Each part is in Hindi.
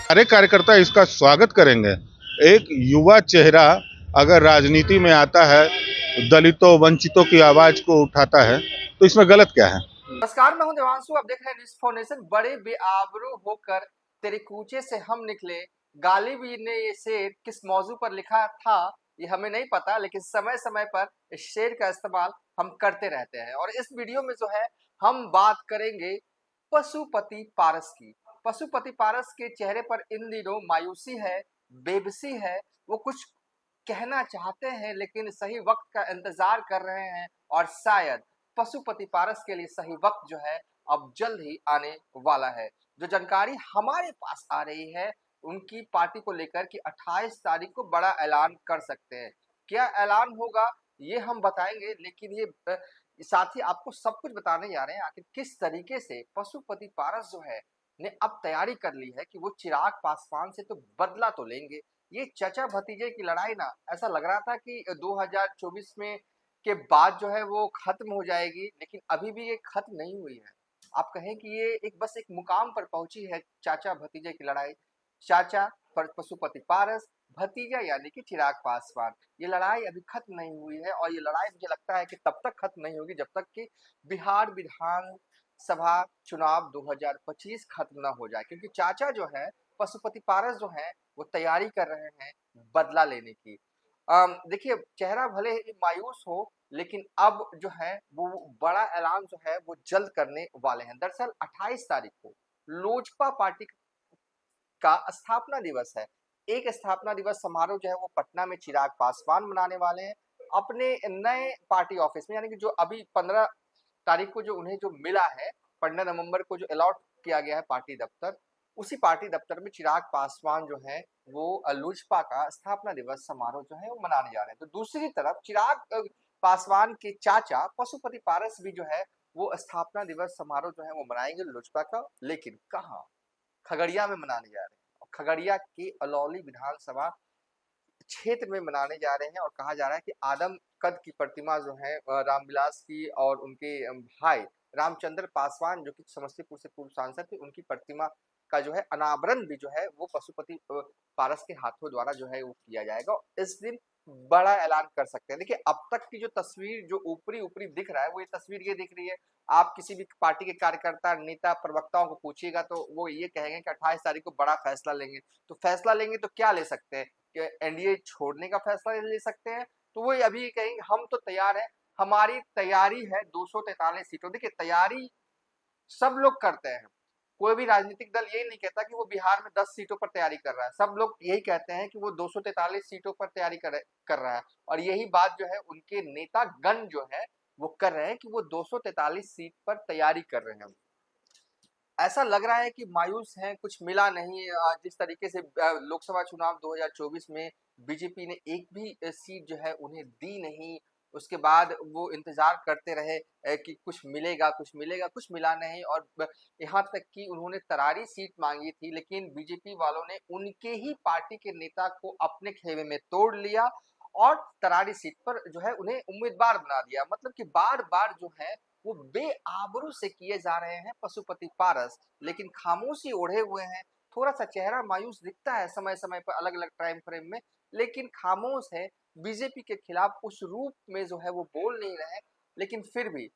सारे कार्यकर्ता इसका स्वागत करेंगे। एक युवा चेहरा अगर राजनीति में आता है, दलितों वंचितों की आवाज को उठाता है, तो इसमें गलत क्या है। नमस्कार, मैं हूं देवांशु। आप देख रहे हैं न्यूज़ फाउंडेशन। बड़े बेआबरू होकर तेरे कूचे से हम निकले। गालिब ने ये शेर किस मौजू पर लिखा था ये हमें नहीं पता, लेकिन समय समय पर इस शेर का इस्तेमाल हम करते रहते हैं। और इस वीडियो में जो है हम बात करेंगे पशुपति पारस की। पशुपति पारस के चेहरे पर इन दिनों मायूसी है, बेबसी है। वो कुछ कहना चाहते हैं लेकिन सही वक्त का इंतजार कर रहे हैं, और शायद पशुपति पारस के लिए सही वक्त जो है अब जल्द ही आने वाला है। जो जानकारी हमारे पास आ रही है उनकी पार्टी को लेकर कि 28 तारीख को बड़ा ऐलान कर सकते हैं। क्या ऐलान होगा ये हम बताएंगे, लेकिन ये साथ ही आपको सब कुछ बताने जा रहे हैं आखिर किस तरीके से पशुपति पारस जो है ने अब तैयारी कर ली है कि वो चिराग पासवान से तो बदला तो लेंगे। ये चाचा भतीजे की लड़ाई ना ऐसा लग रहा था कि 2024 में के बाद जो है वो खत्म हो जाएगी, लेकिन अभी भी ये खत्म नहीं हुई है। आप कहें कि ये एक बस एक मुकाम पर पहुंची है चाचा भतीजे की लड़ाई। चाचा पशुपति पारस, भतीजा यानी कि चिराग पासवान। ये लड़ाई अभी खत्म नहीं हुई है, और ये लड़ाई मुझे लगता है कि तब तक खत्म नहीं होगी जब तक कि बिहार विधान सभा चुनाव 2025 खत्म ना हो जाए। क्योंकि चाचा जो है पशुपति पारस जो है वो तैयारी कर रहे हैं बदला लेने की। देखिए, चेहरा भले ही मायूस हो, लेकिन अब जो है वो बड़ा ऐलान जो है वो जल्द करने वाले हैं। दरअसल 28 तारीख को लोजपा पार्टी का स्थापना दिवस है। एक स्थापना दिवस समारोह जो है वो पटना में चिराग पासवान मनाने वाले हैं अपने नए पार्टी ऑफिस में। यानी कि जो अभी 15 तारीख को जो उन्हें जो मिला है, 15 नवंबर को जो अलॉट किया गया है पार्टी दफ्तर, उसी पार्टी दफ्तर में चिराग पासवान जो है वो लोजपा का स्थापना दिवस समारोह जो है वो मनाने जा रहे हैं। तो दूसरी तरफ चिराग पासवान के चाचा पशुपति पारस भी जो है वो स्थापना दिवस समारोह जो है वो मनाएंगे लोजपा का, लेकिन कहाँ? खगड़िया में मनाने जा रहे हैं। और खगड़िया के अलौली विधानसभा क्षेत्र में मनाने जा रहे हैं, और कहा जा रहा है कि आदम कद की प्रतिमा जो है रामविलास की और उनके भाई रामचंद्र पासवान जो कि समस्तीपुर से पूर्व सांसद थे, उनकी प्रतिमा का जो है अनावरण भी जो है वो पशुपति पारस के हाथों द्वारा जो है वो किया जाएगा। इस दिन बड़ा ऐलान कर सकते हैं। देखिए, अब तक की जो तस्वीर जो ऊपरी ऊपरी दिख रहा है वो ये तस्वीर ये दिख रही है। आप किसी भी पार्टी के कार्यकर्ता नेता प्रवक्ताओं को पूछिएगा तो वो ये कहेंगे कि 28 तारीख को बड़ा फैसला लेंगे। तो फैसला लेंगे तो क्या ले सकते हैं? एनडीए छोड़ने का फैसला ले सकते हैं। तो वो अभी कहेंगे हम तो तैयार हैं, हमारी तैयारी है 243 सीटों। देखिए, तैयारी सब लोग करते हैं। कोई भी राजनीतिक दल यही नहीं कहता कि वो बिहार में 10 सीटों पर तैयारी कर रहा है। सब लोग यही कहते हैं कि वो 243 सीटों पर तैयारी कर रहा है, और यही बात जो है उनके नेता गण जो है वो कर रहे हैं कि वो 243 सीट पर तैयारी कर रहे हैं। ऐसा लग रहा है कि मायूस हैं, कुछ मिला नहीं। जिस तरीके से लोकसभा चुनाव 2024 में बीजेपी ने एक भी सीट जो है उन्हें दी नहीं। उसके बाद वो इंतजार करते रहे कि कुछ मिलेगा, कुछ मिलेगा, कुछ मिला नहीं। और यहाँ तक कि उन्होंने तरारी सीट मांगी थी, लेकिन बीजेपी वालों ने उनके ही पार्टी के नेता को अपने खेमे में तोड़ लिया और तरारी सीट पर जो है उन्हें उम्मीदवार बना दिया। मतलब कि बार बार जो है वो बेआबरू से किए जा रहे हैं पशुपति पारस, लेकिन खामोशी ओढ़े हुए हैं। थोड़ा सा चेहरा मायूस दिखता है समय समय पर अलग अलग टाइम फ्रेम में, लेकिन खामोश है। बीजेपी के खिलाफ उस रूप में जो है वो बोल नहीं रहे, लेकिन फिर भी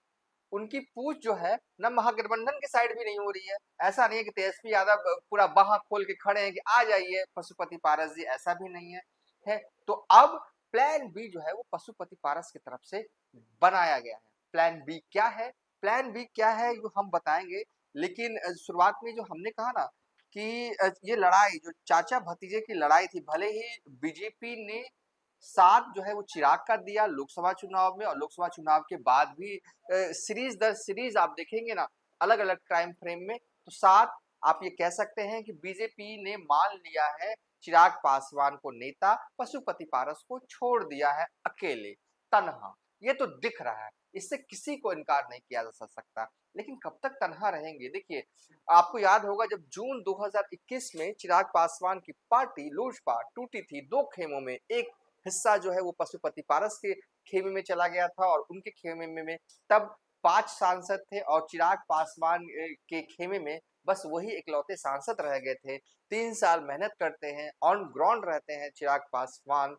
उनकी पूछ जो है न महागठबंधन के साइड भी नहीं हो रही है। ऐसा नहीं है कि तेजस्वी यादव पूरा बाह खोल के खड़े हैं कि आ जाइए पशुपति पारस जी, ऐसा भी नहीं है। तो अब प्लान बी जो है वो पशुपति पारस की तरफ से बनाया गया है। प्लान बी क्या है? प्लान बी क्या है ये हम बताएंगे, लेकिन शुरुआत में जो हमने कहा ना कि ये लड़ाई जो चाचा भतीजे की लड़ाई थी, भले ही बीजेपी ने साथ जो है वो चिराग का दिया लोकसभा चुनाव में, और लोकसभा चुनाव के बाद भी सीरीज दर सीरीज आप देखेंगे ना अलग अलग टाइम फ्रेम में, तो साथ आप ये कह सकते हैं कि बीजेपी ने मान लिया है चिराग पासवान को नेता, पशुपति पारस को छोड़ दिया है अकेले, तनहा। ये तो दिख रहा है, इससे किसी को इनकार नहीं किया जा सकता। लेकिन कब तक तनहा रहेंगे? देखिए, आपको याद होगा जब जून 2021 में चिराग पासवान की पार्टी लोजपा टूटी थी दो खेमों में। एक हिस्सा जो है वो पशुपति पारस के खेमे में चला गया था, और उनके खेमे में तब 5 सांसद थे, और चिराग पासवान के खेमे में बस वही इकलौते सांसद रह गए थे। 3 साल मेहनत करते हैं, ऑन ग्राउंड रहते हैं चिराग पासवान,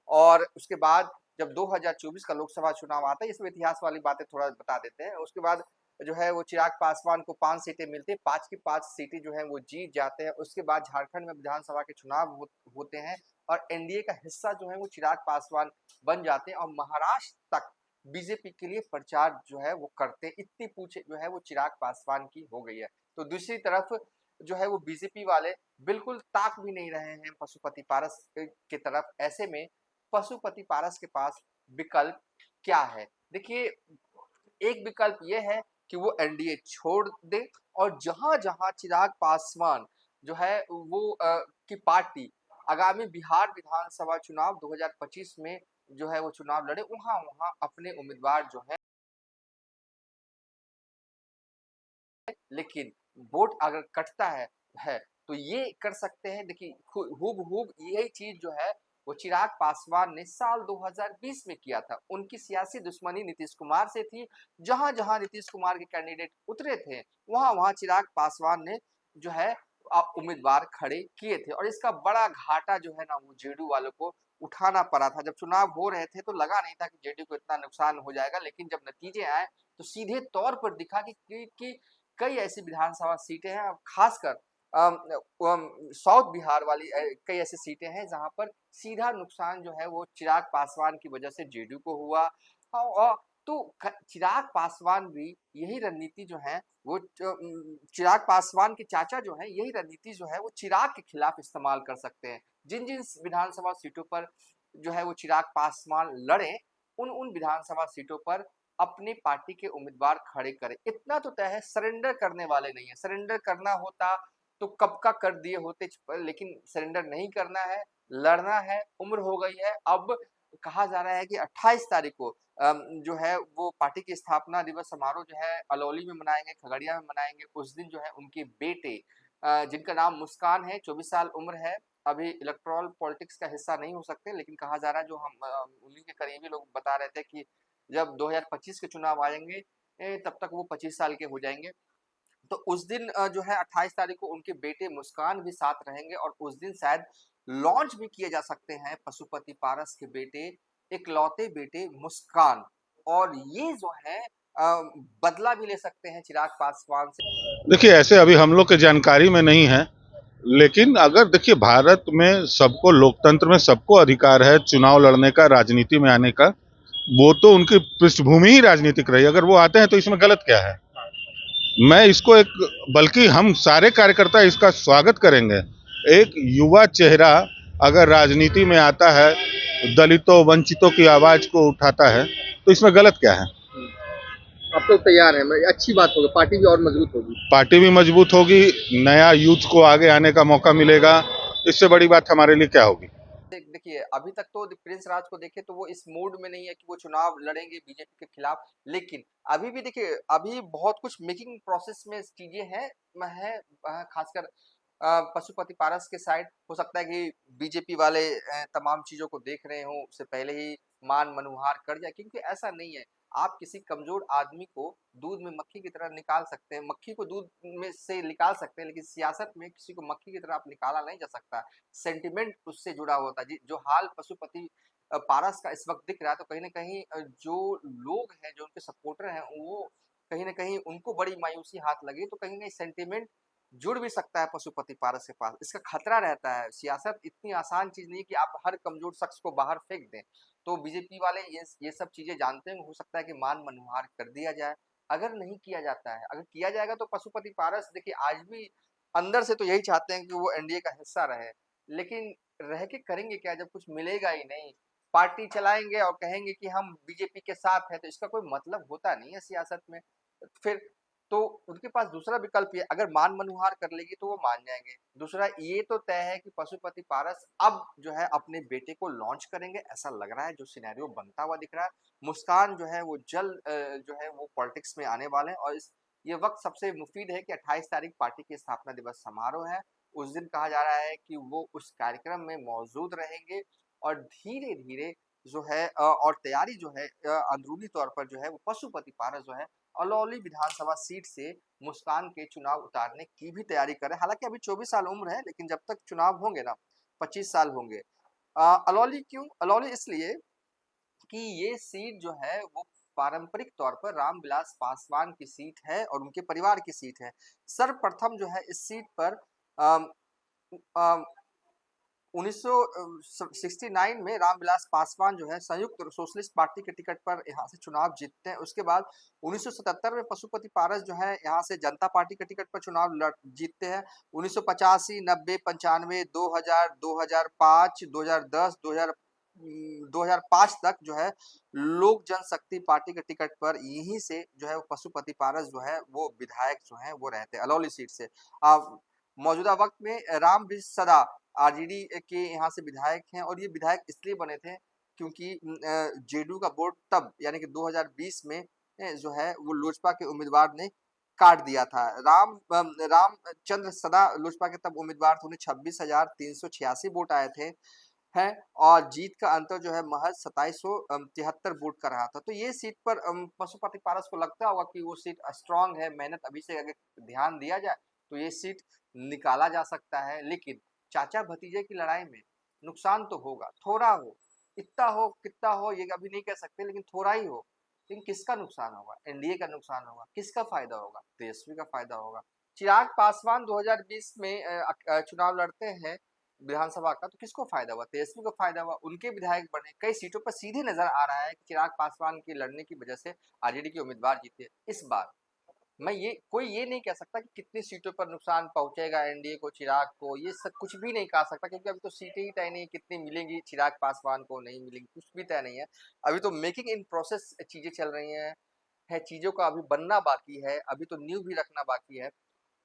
और उसके बाद जब 2024 का लोकसभा चुनाव आता है, इसमें इतिहास वाली बातें थोड़ा बता देते हैं। उसके बाद जो है वो चिराग पासवान को 5 सीटें मिलती हैं, 5 की 5 सीटें जो हैं वो जीत जाते हैं। उसके बाद झारखंड में विधानसभा के चुनाव होते हैं और एनडीए का हिस्सा जो है वो चिराग पासवान बन जाते हैं और महाराष्ट्र तक बीजेपी के लिए प्रचार जो है वो करते हैं। इतनी पूछे जो है वो चिराग पासवान की हो गई है। तो दूसरी तरफ जो है वो बीजेपी वाले बिल्कुल ताक भी नहीं रहे हैं पशुपति पारस की तरफ। ऐसे में पशुपति पारस के पास विकल्प क्या है? देखिए, एक विकल्प ये है कि वो एनडीए छोड़ दे और जहां-जहां चिराग पासवान जो है वो की पार्टी आगामी बिहार विधानसभा चुनाव 2025 में जो है वो चुनाव लड़े, वहां-वहां अपने उम्मीदवार जो है, लेकिन वोट अगर कटता है तो ये कर सकते हैं। देखिए, हूबहू यही चीज जो है वो चिराग पासवान ने साल 2020 में किया था। उनकी सियासी दुश्मनी नीतीश कुमार से थी। जहां जहां नीतीश कुमार के कैंडिडेट उतरे थे वहां वहां चिराग पासवान ने जो है उम्मीदवार खड़े किए थे और इसका बड़ा घाटा जो है ना वो जेडीयू वालों को उठाना पड़ा था। जब चुनाव हो रहे थे तो लगा नहीं था कि जेडीयू को इतना नुकसान हो जाएगा, लेकिन जब नतीजे आए तो सीधे तौर पर दिखा कि कई ऐसी विधानसभा सीटें हैं, खासकर साउथ बिहार वाली कई ऐसी सीटें हैं जहां पर सीधा नुकसान जो है वो चिराग पासवान की वजह से जेडीयू को हुआ। और तो चिराग पासवान भी यही रणनीति जो है वो चिराग पासवान के चाचा जो है यही रणनीति जो है वो चिराग के खिलाफ इस्तेमाल कर सकते हैं। जिन जिन विधानसभा सीटों पर जो है वो चिराग पासवान लड़े, उन उन विधानसभा सीटों पर अपनी पार्टी के उम्मीदवार खड़े करें। इतना तो तय है, सरेंडर करने वाले नहीं है। सरेंडर करना होता तो कब का कर दिए होते, लेकिन सरेंडर नहीं करना है, लड़ना है। उम्र हो गई है। अब कहा जा रहा है कि 28 तारीख को जो है वो पार्टी की स्थापना दिवस समारोह जो है अलौली में मनाएंगे, खगड़िया में मनाएंगे। उस दिन जो है उनके बेटे जिनका नाम मुस्कान है, 24 साल उम्र है, अभी इलेक्टोरल पॉलिटिक्स का हिस्सा नहीं हो सकते, लेकिन कहा जा रहा है, जो हम उन्हीं के करीबी लोग बता रहे थे कि जब 2025 के चुनाव आएंगे तब तक वो 25 साल के हो जाएंगे। तो उस दिन जो है 28 तारीख को उनके बेटे मुस्कान भी साथ रहेंगे और उस दिन शायद लॉन्च भी किए जा सकते हैं पशुपति पारस के बेटे, इकलौते बेटे मुस्कान। और ये जो है बदला भी ले सकते हैं चिराग पासवान से। देखिए, ऐसे अभी हम लोग के जानकारी में नहीं है, लेकिन अगर देखिए भारत में सबको, लोकतंत्र में सबको अधिकार है चुनाव लड़ने का, राजनीति में आने का। वो तो उनकी पृष्ठभूमि ही राजनीतिक रही, अगर वो आते हैं तो इसमें गलत क्या है? मैं इसको एक, बल्कि हम सारे कार्यकर्ता इसका स्वागत करेंगे। एक युवा चेहरा अगर राजनीति में आता है, दलितों वंचितों की आवाज को उठाता है, तो इसमें गलत क्या है? अब तो तैयार है, अच्छी बात होगी, पार्टी भी और मजबूत होगी। पार्टी भी मजबूत होगी, नया यूथ को आगे आने का मौका मिलेगा। इससे बड़ी बात हमारे लिए क्या होगी? देखिए, अभी तक तो प्रिंस राज को देखे तो वो इस मूड में नहीं है कि वो चुनाव लड़ेंगे बीजेपी के खिलाफ। लेकिन अभी भी देखिए, अभी बहुत कुछ मेकिंग प्रोसेस में चीजें हैं, खासकर पशुपति पारस के साइड। हो सकता है कि बीजेपी वाले तमाम चीजों को देख रहे हों, उससे पहले ही मान मनुहार कर जाए, क्योंकि ऐसा नहीं है। आप किसी कमजोर आदमी को दूध में मक्खी की तरह निकाल सकते हैं, मक्खी को दूध में से निकाल सकते हैं, लेकिन सियासत में किसी को मक्खी की तरह आप निकाला नहीं जा सकता। सेंटिमेंट उससे जुड़ा होता है। जो हाल पशुपति पारस का इस वक्त दिख रहा है, तो कहीं ना कहीं जो लोग हैं, जो उनके सपोर्टर हैं, वो कहीं ना कहीं उनको बड़ी मायूसी हाथ लगी। तो कहीं ना सेंटिमेंट जुड़ भी सकता है पशुपति पारस के पास, इसका खतरा रहता है। सियासत इतनी आसान चीज नहीं है कि आप हर कमजोर शख्स को बाहर फेंक दें। तो बीजेपी वाले ये सब चीजें जानते हैं। हो सकता है कि मान मनुहार कर दिया जाए। अगर नहीं किया जाता है, अगर किया जाएगा तो पशुपति पारस देखिए आज भी अंदर से तो यही चाहते हैं कि वो एनडीए का हिस्सा रहे, लेकिन रह के करेंगे क्या जब कुछ मिलेगा ही नहीं। पार्टी चलाएंगे और कहेंगे कि हम बीजेपी के साथ हैं, तो इसका कोई मतलब होता नहीं है सियासत में। फिर तो उनके पास दूसरा विकल्प ये, अगर मान मनुहार कर लेगी तो वो मान जाएंगे। दूसरा ये तो तय है कि पशुपति पारस अब जो है अपने बेटे को लॉन्च करेंगे, ऐसा लग रहा है, जो सिनेरियो बनता हुआ दिख रहा है। मुस्कान जो है वो जल्द जो है वो पॉलिटिक्स में आने वाले हैं और इस ये वक्त सबसे मुफीद है कि 28 तारीख पार्टी की स्थापना दिवस समारोह है। उस दिन कहा जा रहा है कि वो उस कार्यक्रम में मौजूद रहेंगे और धीरे-धीरे जो है और तैयारी जो है अंदरूनी तौर पर जो है वो पशुपति पारस जो है अलौली विधानसभा सीट से मुस्कान के चुनाव उतारने की भी तैयारी कर रहे हैं। हालांकि अभी 24 साल उम्र है, लेकिन जब तक चुनाव होंगे ना 25 साल होंगे। अलौली क्यों? अलौली इसलिए कि ये सीट जो है वो पारंपरिक तौर पर रामविलास पासवान की सीट है और उनके परिवार की सीट है। सर्वप्रथम जो है इस सीट पर अम, अम, 1969 में रामविलास पासवान जो है संयुक्त सोशलिस्ट पार्टी के टिकट पर यहाँ से चुनाव जीतते हैं। उसके बाद 1977 में पशुपति पारस जो है यहाँ से जनता पार्टी के टिकट पर चुनाव जीतते हैं। 1985, 90, 95, 2000, 2005, 2010, 2005 तक जो है लोक जनशक्ति पार्टी के टिकट पर यहीं से जो है पशुपति पारस जो है वो विधायक जो है वो रहते हैं अलौली सीट से। अब मौजूदा वक्त में राम वृक्ष सदा आरजेडी के यहाँ से विधायक हैं और ये विधायक इसलिए बने थे क्योंकि जेडीयू का वोट तब यानी कि 2020 में जो है वो लोजपा के उम्मीदवार ने काट दिया था। रामचंद्र सदा लोजपा के तब उम्मीदवार थे। उन्हें 26,386 वोट आए थे हैं और जीत का अंतर जो है महज 2773 वोट का रहा था। तो ये सीट पर पशुपति पारस को लगता होगा कि वो सीट स्ट्रांग है, मेहनत अभी से अगर ध्यान दिया जाए तो ये सीट निकाला जा सकता है। लेकिन चाचा भतीजे की लड़ाई में नुकसान तो होगा, थोड़ा हो, इतना हो कितना हो ये अभी नहीं कह सकते, लेकिन थोड़ा ही हो। लेकिन किसका नुकसान होगा? एनडीए का नुकसान होगा। किसका फायदा होगा? तेजस्वी का फायदा होगा। चिराग पासवान 2020 में चुनाव लड़ते हैं विधानसभा का, तो किसको फायदा हुआ? तेजस्वी को फायदा हुआ, उनके विधायक बने। कई सीटों पर सीधे नजर आ रहा है कि चिराग पासवान के लड़ने की वजह से आरजेडी के उम्मीदवार जीते। इस बार कोई ये नहीं कह सकता कि कितनी सीटों पर नुकसान पहुंचेगा एनडीए को, चिराग को, ये सब कुछ भी नहीं कह सकता क्योंकि अभी तो सीटें ही तय नहीं, कितनी मिलेंगी चिराग पासवान को, नहीं मिलेंगी, कुछ भी तय नहीं है। अभी तो मेकिंग इन प्रोसेस चीजें चल रही हैं, चीजों का अभी बनना बाकी है, अभी तो नींव भी रखना बाकी है।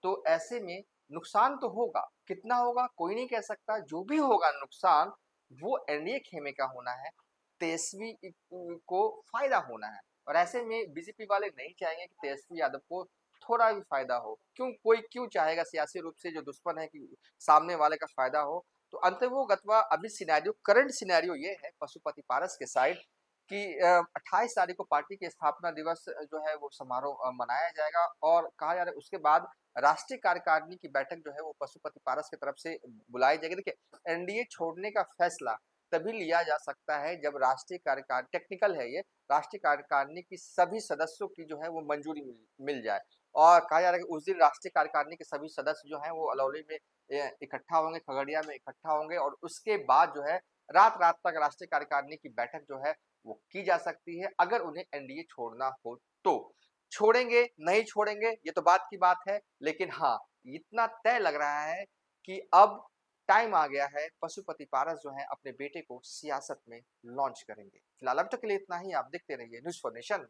तो ऐसे में नुकसान तो होगा, कितना होगा कोई नहीं कह सकता। जो भी होगा नुकसान वो एनडीए खेमे का होना है, तेजस्वी को फायदा होना है। और ऐसे में बीजेपी वाले नहीं चाहेंगे कि तेजस्वी यादव को थोड़ा भी फायदा हो। क्यों चाहेगा सियासी रूप से जो दुश्मन है कि सामने वाले का फायदा हो। तो अंतर्गतवा अभी करंट सिनेरियो ये है पशुपति पारस के साइड कि 28 तारीख को पार्टी के स्थापना दिवस जो है वो समारोह मनाया जाएगा और कहा जा रहा है उसके बाद राष्ट्रीय कार्यकारिणी की बैठक जो है वो पशुपति पारस की तरफ से बुलाई जाएगी। देखिए एनडीए छोड़ने का फैसला तभी लिया जा सकता है जब राष्ट्रीय कार्यकारिणी, टेक्निकल है ये, राष्ट्रीय कार्यकारिणी की सभी सदस्यों की जो है वो मंजूरी मिल जाए। और कहा जा रहा है कि उस दिन राष्ट्रीय कार्यकारिणी के सभी सदस्य जो हैं वो अलौली में इकट्ठा होंगे, खगड़िया में इकट्ठा होंगे और उसके बाद जो है रात रात तक राष्ट्रीय कार्यकारिणी की बैठक जो है वो की जा सकती है अगर उन्हें एनडीए छोड़ना हो तो। छोड़ेंगे नहीं छोड़ेंगे ये तो बात की बात है, लेकिन हाँ इतना तय लग रहा है कि अब टाइम आ गया है, पशुपति पारस जो है अपने बेटे को सियासत में लॉन्च करेंगे। फिलहाल अब तक के लिए इतना ही। आप देखते रहिए न्यूज़ फॉर नेशन।